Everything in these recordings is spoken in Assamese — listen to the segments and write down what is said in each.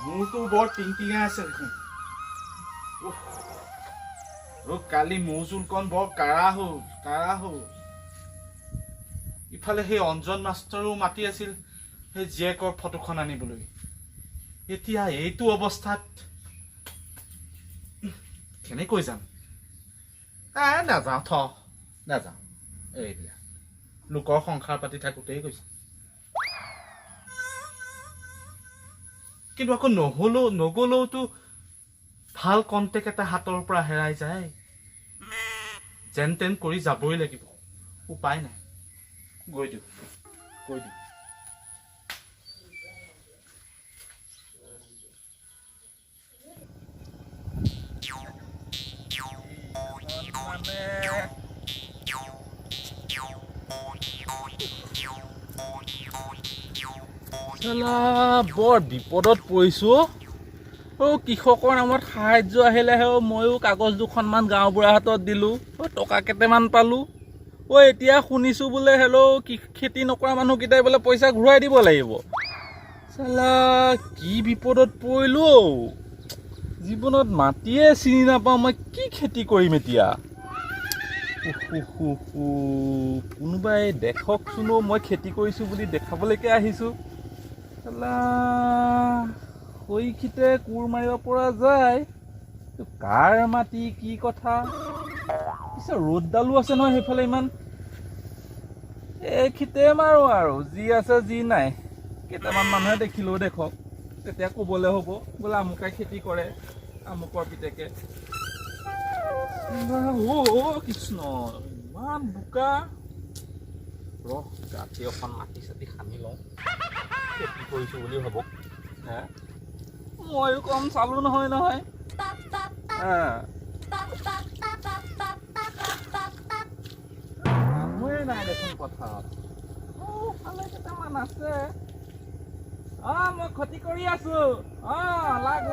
মোৰতো বৰ টিংটিঙা আছে দেখোন কালি মৌজোলকণ বৰ কাঢ়া হ'ল ইফালে সেই অঞ্জন মাষ্টৰো মাতি আছিল সেই জীয়েকৰ ফটোখন আনিবলৈ এতিয়া এইটো অৱস্থাত কেনেকৈ যাম নাযাওঁ এইবিলাক লোকৰ সংসাৰ পাতি থাকোঁতেই গৈছে কিন্তু আকৌ নগলেওতো ভাল কণ্টেক্ট এটা হাতৰ পৰা হেৰাই যায় যেন তেন কৰি যাবই লাগিব উপায় নাই গৈ দিওঁ বৰ বিপদত পৰিছো কৃষকৰ নামত সাহায্য আহিলেহে ময়ো কাগজ দুখনমান গাঁওবুঢ়াৰ হাতত দিলোঁ টকা কেইটামান পালোঁ এতিয়া শুনিছোঁ বোলে খেতি নকৰা মানুহকেইটাই বোলে পইচা ঘূৰাই দিব লাগিব কি বিপদত পৰিলো জীৱনত মাটিয়ে চিনি নাপাওঁ মই কি খেতি কৰিম এতিয়া কোনোবাই দেখকচোন মই খেতি কৰিছোঁ বুলি দেখাবলৈকে আহিছোঁ সৈখিতে কোৰ মাৰিব পৰা যায় কাৰ মাটি কি কথা পিছে ৰ'দডালো আছে নহয় সেইফালে ইমান এইখিতে মাৰো আৰু যি আছে যি নাই কেইটামান মানুহে দেখিলেও দেখক তেতিয়া ক'বলৈ হ'ব বোলে আমুকে খেতি কৰে আমুকৰ পিতেকে কৃষ্ণ ইমান বোকা ৰাতি অকণ মাটি চাটি সানি লওঁ খেতি কৰিছোঁ বুলি ভাবক ময়ো কম চালোঁ নহয় মানুহে নাই দেখোন পথাৰত ফালে কেইটামান আছে মই ক্ষতি কৰি আছো লাগ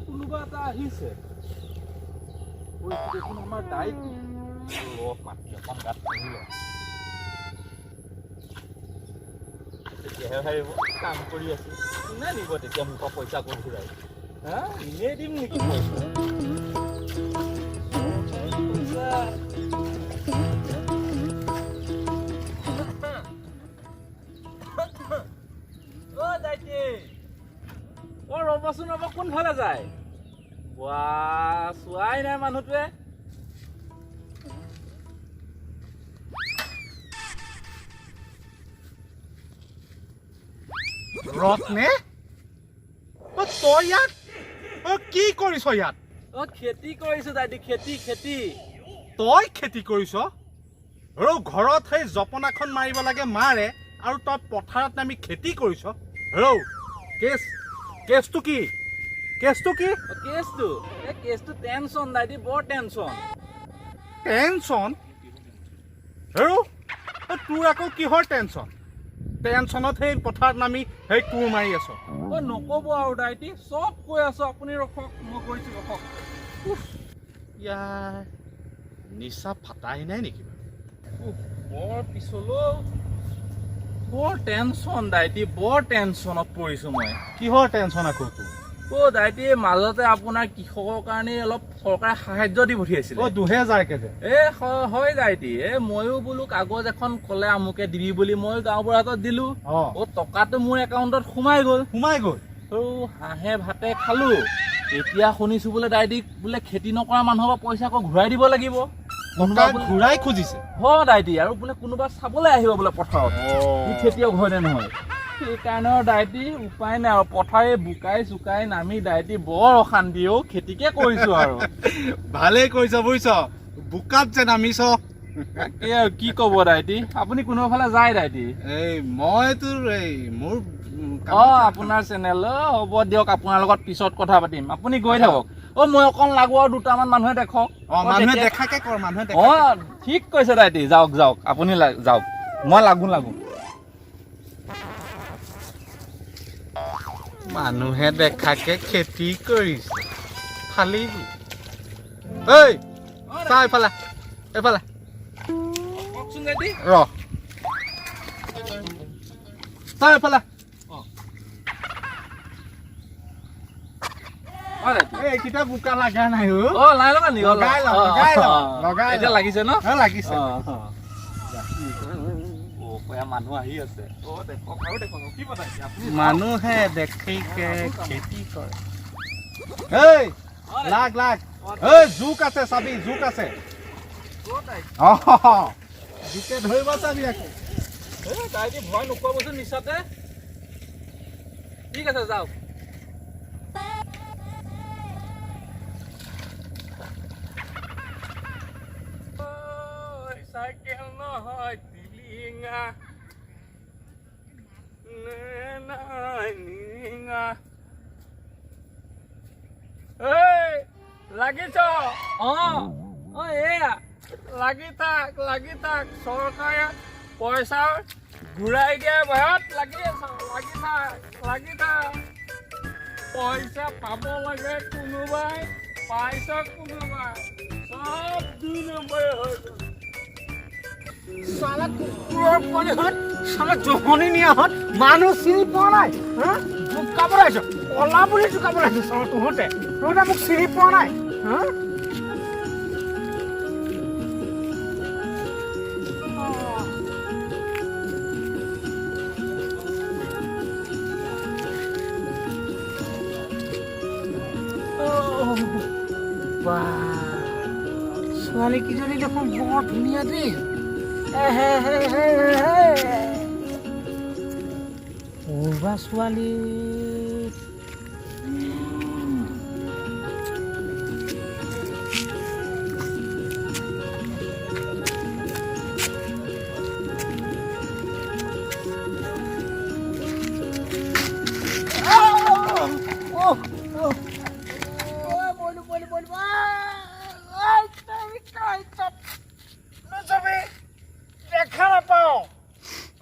কোনোবা এটা আহিছে দেখোন আমাৰ দায়িত মাটি অকণ গাত খান্দিলে তেতিয়াহে ভাবিব কাম কৰি আছো কোনে নিব তেতিয়া মোৰ পৰা পইচা ক'ত ঘূৰাই এনেই দিম নেকি পইচা ৰ'বচোন কোনফালে যায় চোৱাই নাই মানুহটোৱে ৰত্নে তই ইয়াত কি কৰিছ ইয়াত খেতি কৰিছো দাদি খেতি তই খেতি কৰিছ আৰু ঘৰত সেই জপনাখন মাৰিব লাগে মাৰে আৰু তই পথাৰত নামি খেতি কৰিছ কেছটো কি কেছটো টেনচন দাদি বৰ টেনচন তোৰ আকৌ কিহৰ টেনচনত সেই পথাৰত নামি সেই কোৰ মাৰি আছ নক'ব আৰু দাইটি চব কৈ আছো আপুনি ৰখক মই কৈছো ৰখক ইয়াৰ নিচা ফাটাই নাই নেকি বৰ পিছলৈ বৰ টেনচন দাইটি বৰ টেনচনত পৰিছো মই কিহৰ টেনচন আকৌ তোৰ দাইটি মাজতে আপোনাৰ কৃষকৰ কাৰণে অলপ চৰকাৰে সাহায্য দি পঠিয়াইছিল 2000 কে হয় দাইটি ময়ো বোলো কাগজ এখন ক'লে আমুকে দিবি বুলি মই গাঁওবুঢ়াৰ হাতত দিলো টকাটো মোৰ একাউণ্টত সোমাই গ'ল হাঁহে ভাতে খালো এতিয়া শুনিছো বোলে দাইটি বোলে খেতি নকৰা মানুহৰ পৰা পইচা আকৌ ঘূৰাই দিব লাগিব ঘূৰাই খুজিছে দাইটি আৰু বোলে কোনোবা চাবলৈ আহিব বোলে পথাৰত খেতিয়ক হয় নে নহয় সেইকাৰণে দাইটি উপায় নাই আৰু পথাৰে বোকাই চুকাই নামি দাইটি বৰ অশান্তি খেতিকে কৰিছো আৰু ভালেই কৰিছ বুজিছ বোকাত যে নামিছ কি ক'ব দাইটি আপুনি কোনোফালে যায় দাইটি মই তোৰ মোৰ আপোনাৰ চেনেল হ'ব দিয়ক আপোনাৰ লগত পিছত কথা পাতিম আপুনি গৈ থাকক মই অকণ লাগো আৰু দুটামান মানুহে দেখক মানুহে দেখাকে কৰ মানুহে ঠিক কৈছে দাইটি যাওক আপুনি যাওক মই লাগো মানুহে দেখাকে খেতি কৰিছে খালি ঐ চা এইফালে কওকচোন দাইটি ৰ চা এইফালে এইকেইটা বোকা লাগা নাই নাই লগা নি লগাই এতিয়া লাগিছে ন লাগিছে মানুহ আহি আছে মানুহে দেখিকে খেতি কৰে লাগ জোক আছে চাবি জোক আছে জোকে ধৰিব চাবি আকৌ ভয় নোখোৱাবচোন নিচাতে ঠিক আছে যাওক চাইকেল নহয় টিলিঙা লাগিছ এয়া লাগি থাক চৰকাৰে পইচা ঘূৰাই দিয়া ভয়ত লাগি থাক পইচা পাব লাগে কোনোবাই পাইছ কোনোবাই সব 2 নম্বৰে হৈ গ'ল সালা কুকুৰৰ পোৱালি হত সালা জহনি নিয়া হত মানুহ চিনি পোৱা নাই জোকাব আহিছ কলা বুলি জোকাব আহিছ সালা তহঁতে মোক চিনি পোৱা নাই ছোৱালী কিজনী দেখোন বৰ ধুনীয়া দেই পূৰ্বা ছোৱালী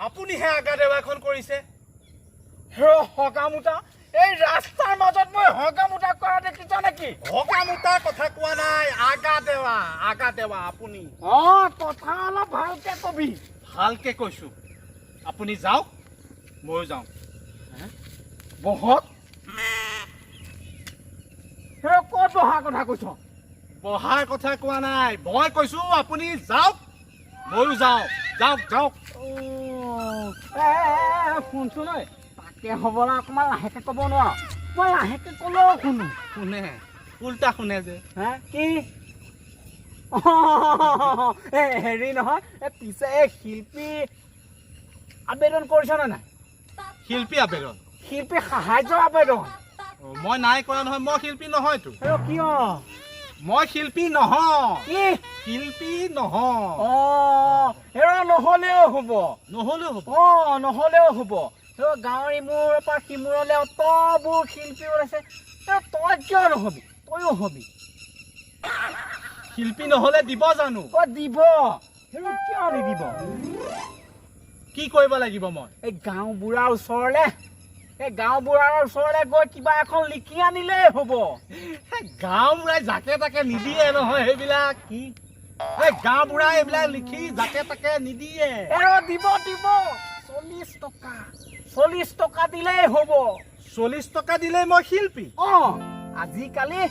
আপুনিহে আগা দেৱাখন কৰিছে হকামোটা এই ৰাস্তাৰ মাজত মই হকামোটা কৰা দেখিছ নেকি হকামোটা কথা কোৱা নাই আগা দেৱা আপুনি কথা অলপ ভালকে কবি ভালকে কৈছো আপুনি যাওক ময়ো যাওঁ বহক ক'ত বহাৰ কথা কৈছ বহাৰ কথা কোৱা নাই মই কৈছো আপুনি যাওক ময়ো যাওঁ যাওক শুনচোন ঐ তাকে হ'বলা অকণমান লাহেকে ক'ব নোৱাৰ মই লাহেকে ক'লেও শুনে উল্টা শুনে যে কি হেৰি নহয় পিছে শিল্পী আবেদন কৰিছনে নাই শিল্পী আবেদন শিল্পী সাহায্য আবেদন মই নাই কৰা নহয় মই শিল্পী নহয়তো কিয় মই শিল্পী নহয় কি শিল্পী নহয় নহ'লেও হ'ব গাঁৱৰ ইমূৰৰ পৰা সিমূৰলৈ অতবোৰ শিল্পী ওলাইছে তই কিয় নহবি তইও হবি শিল্পী নহ'লে দিব জানো দিব কিয় নিদিব কি কৰিব লাগিব মই এই গাঁওবুঢ়াৰ ওচৰলৈ গৈ কিবা এখন লিখি আনিলেই হ'ব গাঁওবুঢ়াই যাকে তাকে নিদিয়ে নহয় সেইবিলাক কি গাঁওবুঢ়াই এইবিলাক লিখি যাকে তাকে নিদিয়ে দিব 40 টকা দিলেই হ'ব 40 টকা দিলেই মই শিল্পী আজিকালি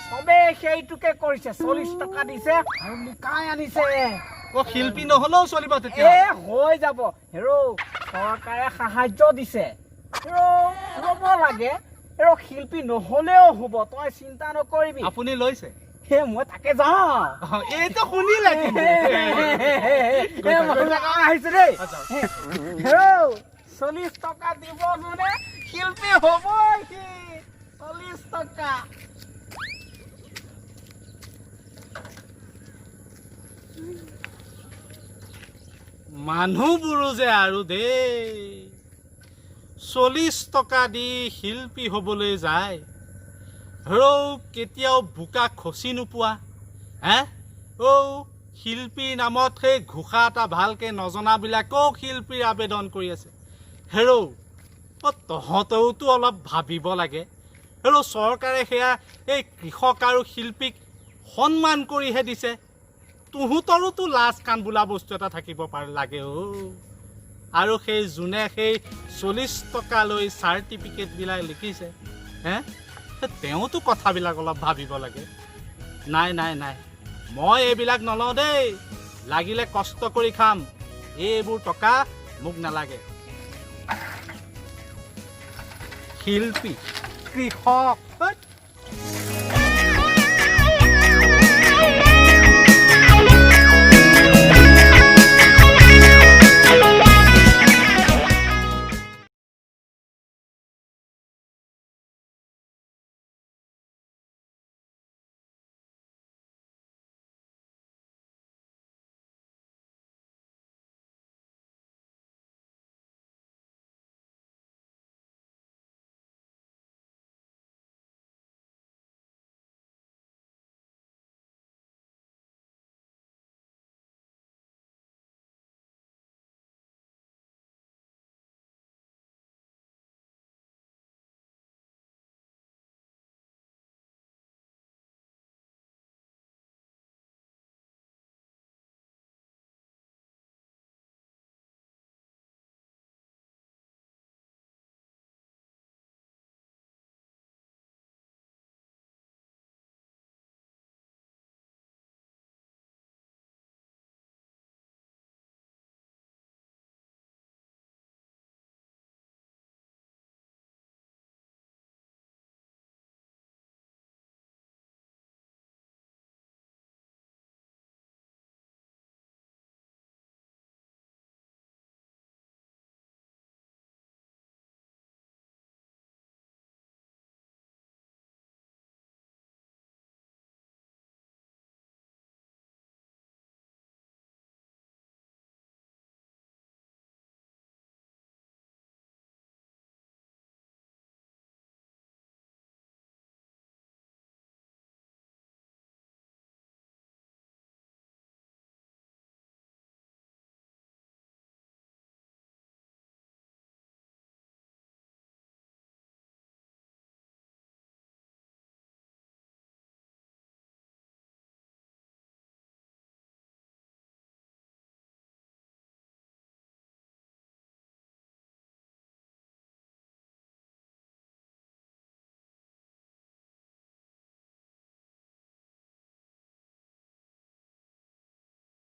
চবে সেইটোকে কৰিছে 40 টকা দিছে আৰু লুকাই আনিছে শিল্পী নহ'লেও চলিব তেতিয়া হৈ যাব চৰকাৰে সাহায্য দিছে ল'ব লাগে শিল্পী নহ'লেও হ'ব তই চিন্তা নকৰিবি আপুনি লৈছে মই তাকে যাওঁ এইটো শুনিলে আহিছে দেই 40 টকা দিব যোনে শিল্পী হ'বই 40 টকা মানুহবোৰো যে আৰু দেই 40 টকা দি শিল্পী হ'বলৈ যায় হেৰৌ কেতিয়াও বোকা খচি নোপোৱা হে শিল্পীৰ নামত সেই ঘোষা এটা ভালকৈ নজনাবিলাকেও শিল্পীৰ আবেদন কৰি আছে হেৰৌ তহঁতেওতো অলপ ভাবিব লাগে হেৰৌ চৰকাৰে সেয়া এই কৃষক আৰু শিল্পীক সন্মান কৰিহে দিছে তহঁতৰোতো লাজ কাণ বোলা বস্তু এটা থাকিব লাগে আৰু সেই যোনে সেই 40 টকা লৈ চাৰ্টিফিকেটবিলাক লিখিছে হে তেওঁতো কথাবিলাক অলপ ভাবিব লাগে নাই নাই নাই মই এইবিলাক নলওঁ দেই লাগিলে কষ্ট কৰি খাম এইবোৰ টকা মোক নালাগে শিল্পী কৃষক